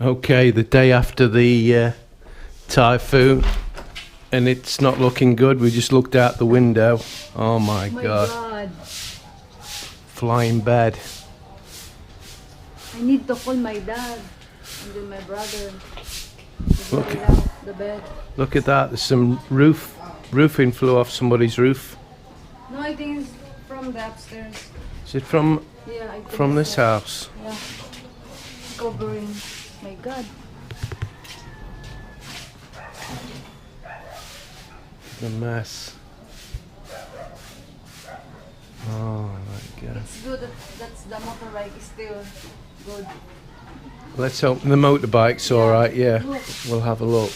Okay, the day after the typhoon, and it's not looking good. We just looked out the window. Oh my God. Flying bed. I need to call my dad and then my brother. Look at the bed. Look at that. There's some roofing flew off somebody's roof. No, I think it's from the upstairs. Is it from? Yeah, I think from this so. house? Yeah. Covering. My God. The mess. Oh my God. It's good that's the motorbike is still good. Let's hope the motorbike's alright, yeah. Look. We'll have a look.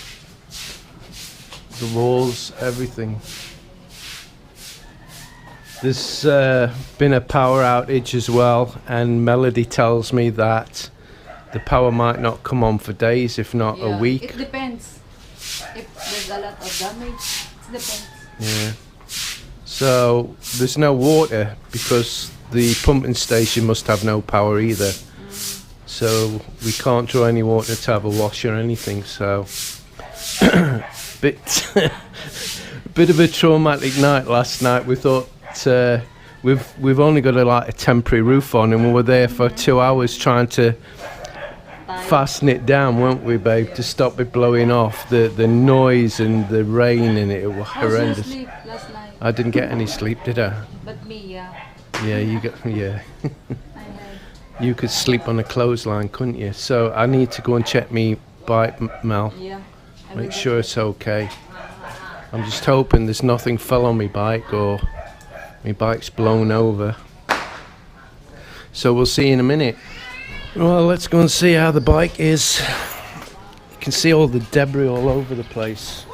The walls, everything. There's been a power outage as well, and Melody tells me that the power might not come on for days, if not a week. It depends. If there's a lot of damage, it depends. Yeah. So there's no water because the pumping station must have no power either. So we can't draw any water to have a wash or anything. So bit of a traumatic night last night. We thought we've only got a temporary roof on, and we were there for 2 hours trying to fasten it down, weren't we, babe, to stop it blowing off. The noise and the rain and it was horrendous. How's your sleep last night? I didn't get any sleep, did I? But me, yeah. Yeah, you got, yeah. I had. You could sleep on a clothesline, couldn't you? So I need to go and check me bike, Mel. Yeah. Make sure it's okay. I'm just hoping there's nothing fell on my bike or my bike's blown over. So we'll see in a minute. Well, let's go and see how the bike is. You can see all the debris all over the place.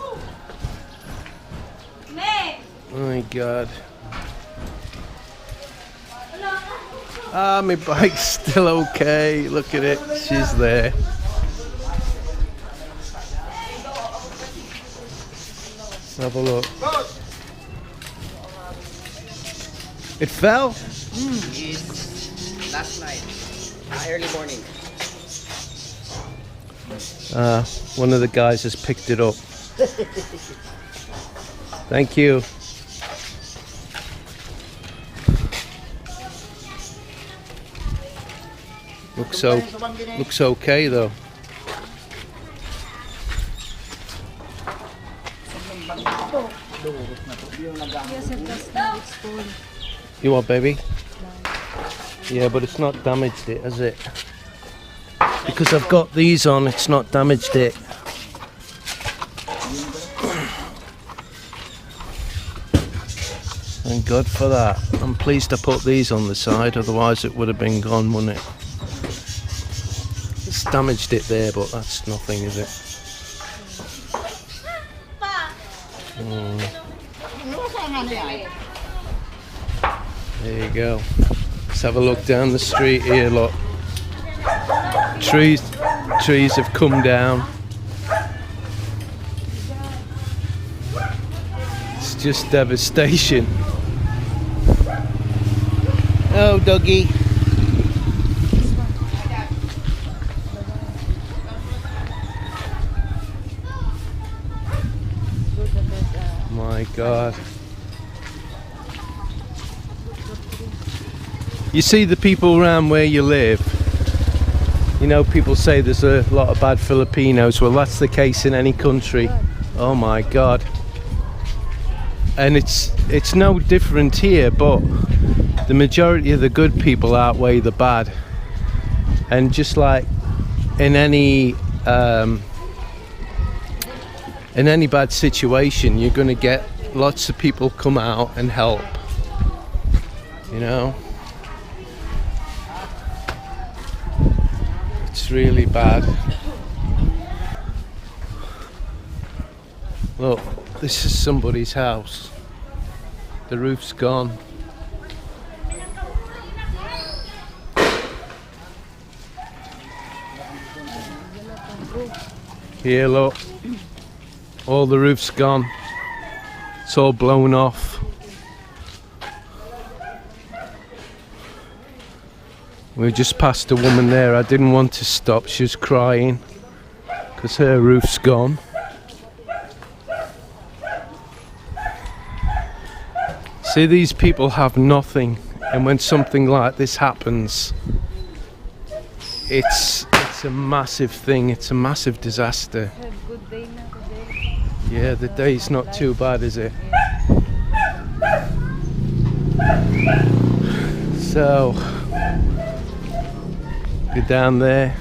Oh my God. Ah, my bike's still okay. Look at it. She's there. Let's have a look. It fell? It's last night. Early morning. One of the guys has picked it up. Thank you. Looks okay though. Yes, it does not. It's full. You what, baby? Yeah, but it's not damaged it, has it? Because I've got these on, it's not damaged it. Thank God for that. I'm pleased I put these on the side, otherwise it would have been gone, wouldn't it? It's damaged it there, but that's nothing, is it? There you go. Let's have a look down the street here, look. Trees have come down. It's just devastation. Oh, doggy. My God. You see the people around where you live, you know, people say there's a lot of bad Filipinos. Well, that's the case in any country. Oh my God. And it's no different here, but the majority of the good people outweigh the bad. And just like in any bad situation, you're going to get lots of people come out and help, you know. It's really bad. Look, this is somebody's house. The roof's gone. Here, look. All the roof's gone. It's all blown off. We just passed a woman there. I didn't want to stop. She was crying. because her roof's gone. See, these people have nothing, and when something like this happens, it's a massive thing. It's a massive disaster. Have good day na today. Yeah, the day's not too bad, is it? So, go down there.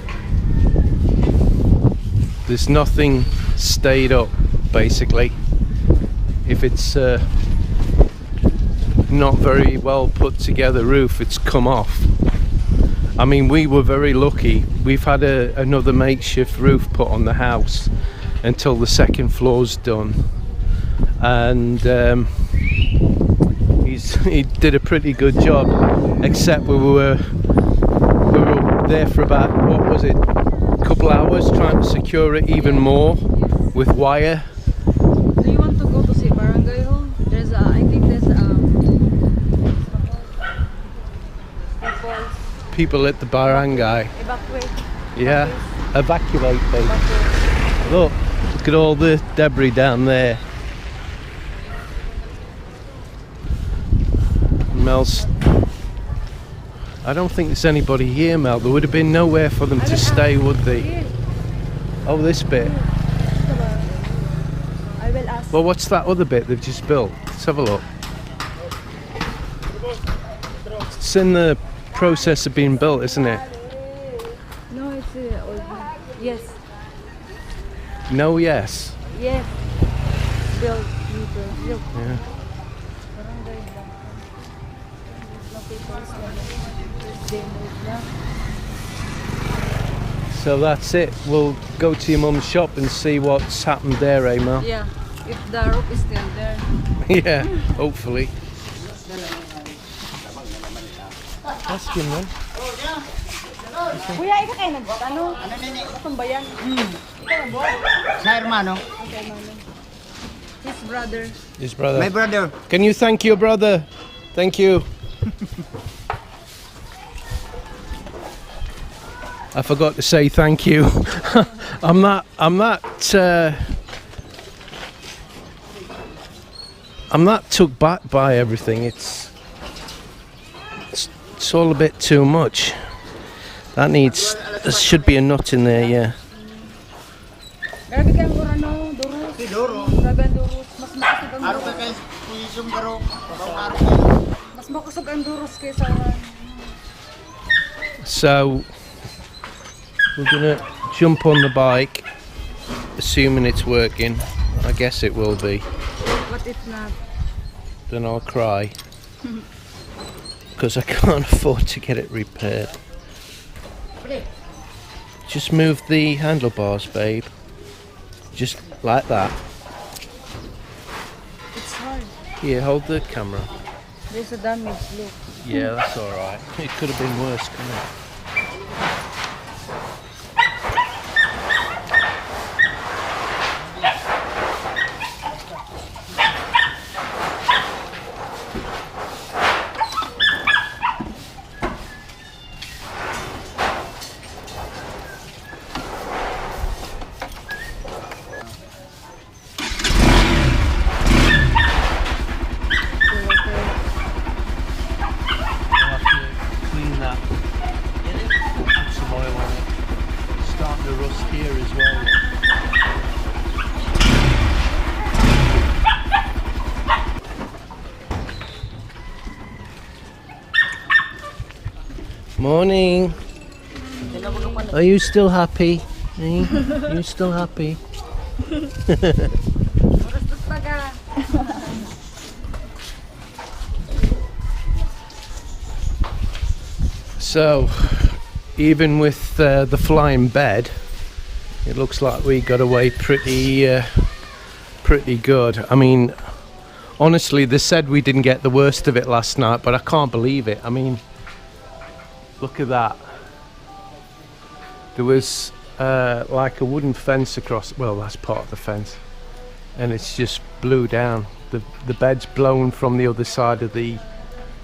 There's nothing stayed up, basically. If it's not very well put together roof, it's come off. I mean, we were very lucky. We've had another makeshift roof put on the house until the second floor's done, and he did a pretty good job, except we were up there for about, what was it, a couple hours trying to secure it even more with wire. Do you want to go to see Barangay Hall? There's I think there's People at the barangay. evacuate. Yeah, evacuate, baby. Look at all the debris down there. Mel's. I don't think there's anybody here, Mel. There would have been nowhere for them to stay, would they? Oh, this bit. I will ask. Well, what's that other bit they've just built? Let's have a look. It's in the process of being built, isn't it? No, it's old. Yes. No, yes. Yes. Build. Build. Yeah. Barangay Hall. No papers na. They moved na. So that's it. We'll go to your mum's shop and see what's happened there, eh, Mel? Yeah. If the rope is still there. Yeah, hopefully. Ask him then. Kuya, ikaw kayo ano? Tumbayan. Ikaw ang boy. Sa hermano. Okay, mami. His brother. His brother. My brother. Can you thank your brother? Thank you. I forgot to say thank you. I'm not took back by everything. It's all a bit too much. That needs, there should be a nut in there, yeah. Grabe kang ano, durus. Si Doro. Grabe ang durus. Mas makusog ang Araw ka durus. kay Puisong Garo. Araw kayo. Mas makusog ang durus kaysa So we're gonna jump on the bike, assuming it's working. I guess it will be. what if not. Then I'll cry because I can't afford to get it repaired. Just move the handlebars, babe. Just like that. It's hard. Here, hold the camera. There's a damage, look. Yeah, that's alright. It could have been worse, couldn't it? Morning. Are you still happy? Eh? You still happy? So, even with the flying bed, it looks like we got away pretty good. I mean, honestly, they said we didn't get the worst of it last night, but I can't believe it. I mean, look at that. There was like a wooden fence across, well, that's part of the fence, and it's just blew down. The bed's blown from the other side of the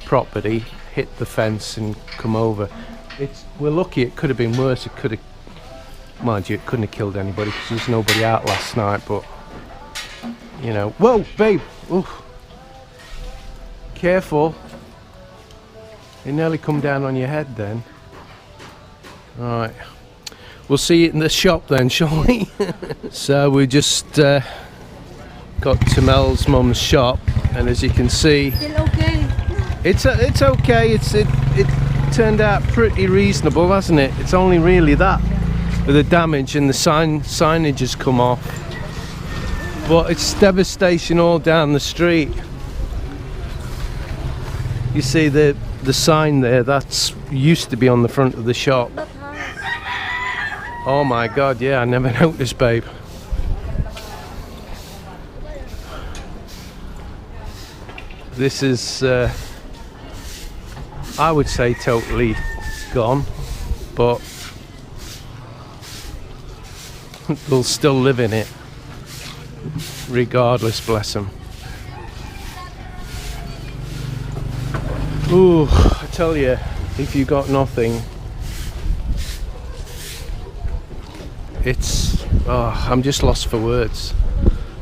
property, hit the fence and come over. We're lucky. It could have been worse. It could have Mind you, it couldn't have killed anybody because there was nobody out last night, but you know. Whoa, babe! Oof. Careful. It nearly come down on your head then. Alright. We'll see it in the shop then, shall we? So we just got to Mel's mum's shop, and as you can see, Still okay. it's okay. It turned out pretty reasonable, hasn't it? It's only really that with the damage, and the signage has come off, but it's devastation all down the street. You see the sign there, that's used to be on the front of the shop. Oh my god, yeah, I never noticed, babe. This is I would say totally gone, but they'll still live in it regardless, bless them. Ooh, I tell you, if you got nothing, it's I'm just lost for words.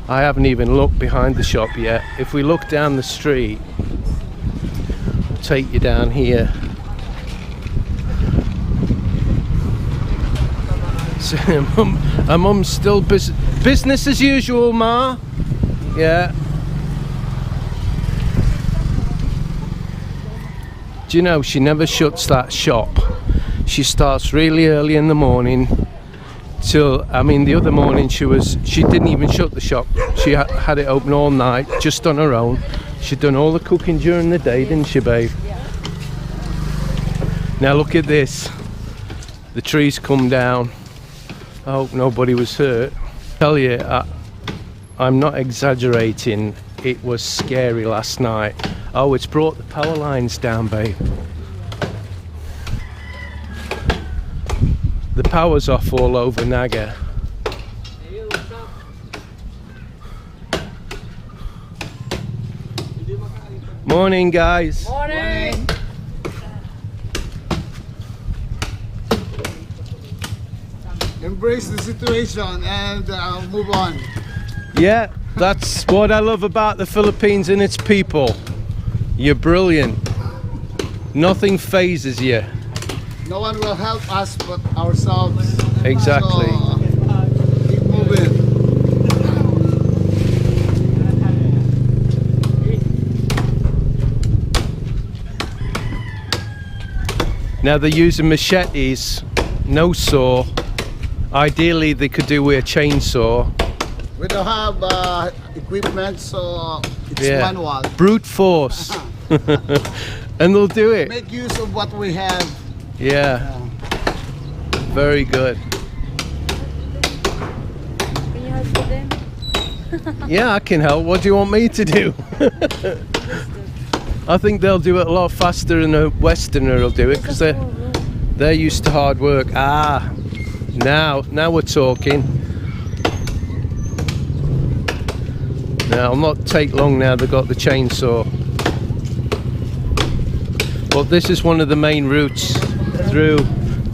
I haven't even looked behind the shop yet. If we look down the street, I'll take you down here. So, Mum's still business as usual, Ma. Yeah. Do you know, she never shuts that shop. She starts really early in the morning till, I mean, the other morning she didn't even shut the shop. She had it open all night just on her own. She'd done all the cooking during the day, didn't she, babe? Now look at this. The trees come down. I hope nobody was hurt. I tell you, I'm not exaggerating. It was scary last night. Oh, it's brought the power lines down, babe. The power's off all over Naga. Morning, guys. Morning. Embrace the situation and move on. Yeah, that's what I love about the Philippines and its people. You're brilliant. Nothing phases you. No one will help us but ourselves. Exactly. So, keep moving. Now they're using machetes, no saw. Ideally they could do with a chainsaw. We don't have equipment, so it's manual. Brute force. And they'll do it. Make use of what we have. Yeah. Very good. Can you help with them? Yeah, I can help. What do you want me to do? I think they'll do it a lot faster than a Westerner will do it, because they're used to hard work. Ah, now we're talking. Now it'll not take long now they've got the chainsaw. But this is one of the main routes through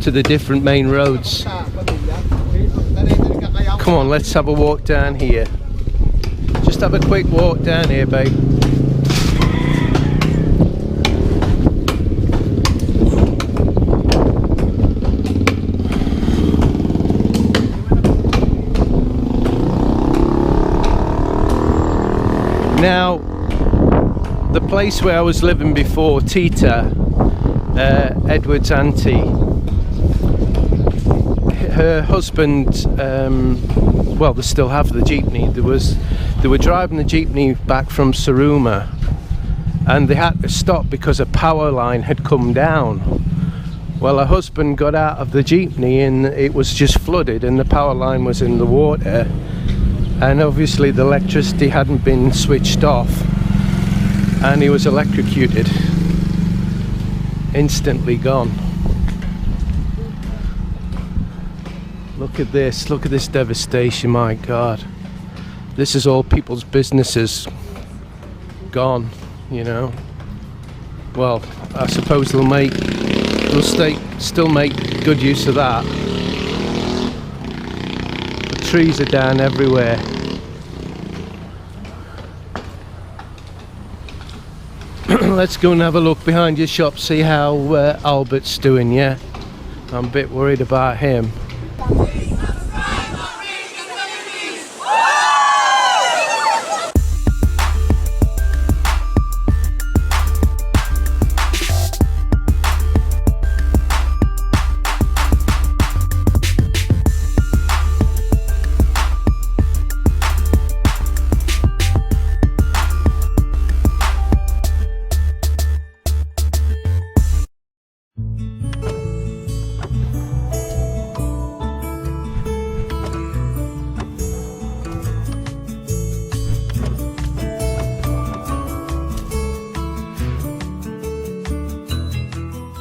to the different main roads. Come on, let's have a walk down here. Just have a quick walk down here, babe. Now, the place where I was living before, Tita, Edward's auntie, her husband, well, they still have the jeepney. They were driving the jeepney back from Saruma, and they had to stop because a power line had come down. Well, her husband got out of the jeepney and it was just flooded, and the power line was in the water. And obviously the electricity hadn't been switched off, and he was electrocuted, instantly gone. Look at this devastation, my God. This is all people's businesses gone, you know. Well, I suppose they'll still make good use of that. trees are down everywhere. Let's go and have a look behind your shop, see how Albert's doing, yeah? I'm a bit worried about him.